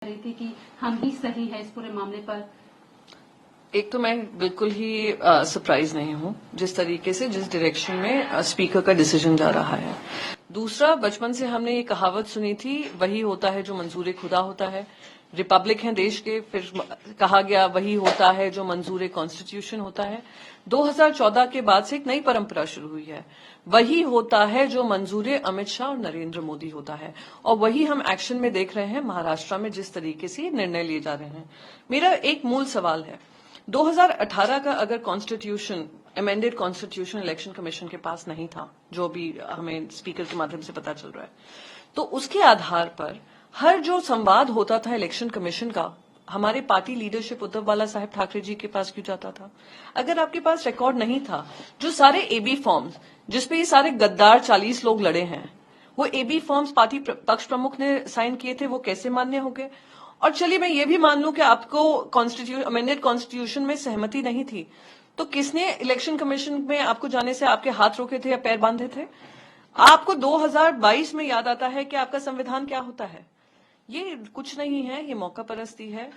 रही थी कि हम ही सही है इस पूरे मामले पर। एक तो मैं बिल्कुल ही सरप्राइज नहीं हूं जिस तरीके से जिस डायरेक्शन में स्पीकर का डिसीजन जा रहा है। दूसरा, बचपन से हमने ये कहावत सुनी थी, वही होता है जो मंजूर खुदा होता है। रिपब्लिक है देश के, फिर कहा गया वही होता है जो मंजूर कॉन्स्टिट्यूशन होता है। 2014 के बाद से एक नई परंपरा शुरू हुई है, वही होता है जो मंजूर अमित शाह और नरेंद्र मोदी होता है। और वही हम एक्शन में देख रहे हैं महाराष्ट्र में, जिस तरीके से ये निर्णय लिए जा रहे हैं। मेरा एक मूल सवाल है, 2018 का अगर constitution, amended constitution election commission के पास नहीं था, जो भी हमें स्पीकर के माध्यम से पता चल रहा है, तो उसके आधार पर हर जो संवाद होता था इलेक्शन कमीशन का, हमारे पार्टी लीडरशिप उद्धव बाला साहब ठाकरे जी के पास क्यों जाता था? अगर आपके पास रिकॉर्ड नहीं था, जो सारे एबी फॉर्म्स जिसपे ये सारे गद्दार 40 लोग लड़े हैं, वो एबी फॉर्म्स पार्टी पक्ष प्रमुख ने साइन किए थे, वो कैसे मान्य हो गए? और चलिए मैं ये भी मान लूं कि आपको अमेंडेड कॉन्स्टिट्यूशन में सहमति नहीं थी, तो किसने इलेक्शन कमीशन में आपको जाने से आपके हाथ रोके थे या पैर बांधे थे? आपको 2022 में याद आता है कि आपका संविधान क्या होता है? ये कुछ नहीं है, ये मौका परस्ती है,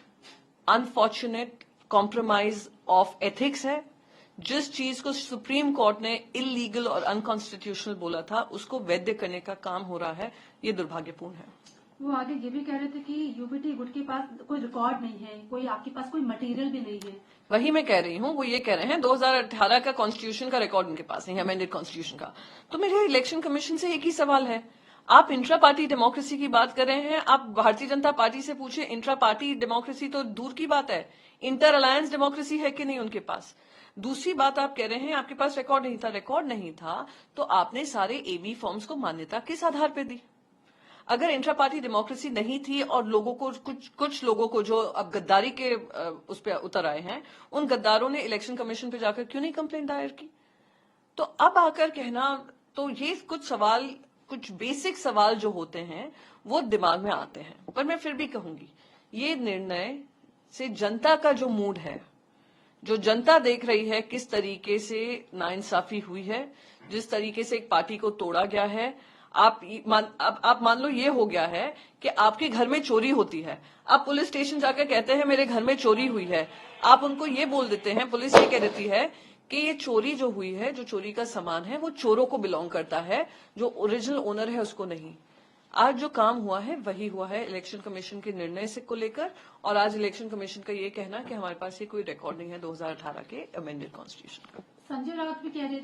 अनफॉर्चुनेट कॉम्प्रोमाइज ऑफ एथिक्स है। जिस चीज को सुप्रीम कोर्ट ने इलीगल और अनकॉन्स्टिट्यूशनल बोला था, उसको वैध करने का काम हो रहा है, ये दुर्भाग्यपूर्ण है। वो आगे ये भी कह रहे थे कि यूपीटी गुट के पास कोई रिकॉर्ड नहीं है, कोई आपके पास कोई मटेरियल भी नहीं है। वही मैं कह रही हूँ, वो ये कह रहे हैं 2018 का कॉन्स्टिट्यूशन का रिकॉर्ड उनके पास नहीं है, अमेंडेड कॉन्स्टिट्यूशन का। तो मेरे इलेक्शन कमीशन से एक ही सवाल है, आप इंट्रा पार्टी डेमोक्रेसी की बात कर रहे हैं, आप भारतीय जनता पार्टी से पूछे, इंट्रा पार्टी डेमोक्रेसी तो दूर की बात है, इंटर अलायंस डेमोक्रेसी है कि नहीं उनके पास? दूसरी बात, आप कह रहे हैं आपके पास रिकॉर्ड नहीं था। रिकॉर्ड नहीं था तो आपने सारे एबी फॉर्म्स को मान्यता किस आधार पर दी? अगर इंट्रा पार्टी डेमोक्रेसी नहीं थी और लोगों को कुछ लोगों को जो अब गद्दारी के उस पर उतर आए हैं, उन गद्दारों ने इलेक्शन कमीशन पे जाकर क्यों नहीं कंप्लेंट दायर की? तो अब आकर कहना, तो ये कुछ सवाल, कुछ बेसिक सवाल जो होते हैं वो दिमाग में आते हैं। पर मैं फिर भी कहूंगी, ये निर्णय से जनता का जो मूड है, जो जनता देख रही है किस तरीके से नाइंसाफी हुई है, जिस तरीके से एक पार्टी को तोड़ा गया है, आप मान लो ये हो गया है कि आपके घर में चोरी होती है, आप पुलिस स्टेशन जाकर कहते हैं मेरे घर में चोरी हुई है, आप उनको ये बोल देते हैं, पुलिस ये कह देती है कि ये चोरी जो हुई है, जो चोरी का सामान है, वो चोरों को बिलोंग करता है, जो ओरिजिनल ओनर है उसको नहीं। आज जो काम हुआ है वही हुआ है इलेक्शन कमीशन के निर्णय से को लेकर, और आज इलेक्शन कमीशन का ये कहना कि हमारे पास ये कोई रिकॉर्ड नहीं है 2018 के अमेंडेड कॉन्स्टिट्यूशन का। संजय राउत भी कह रहे थे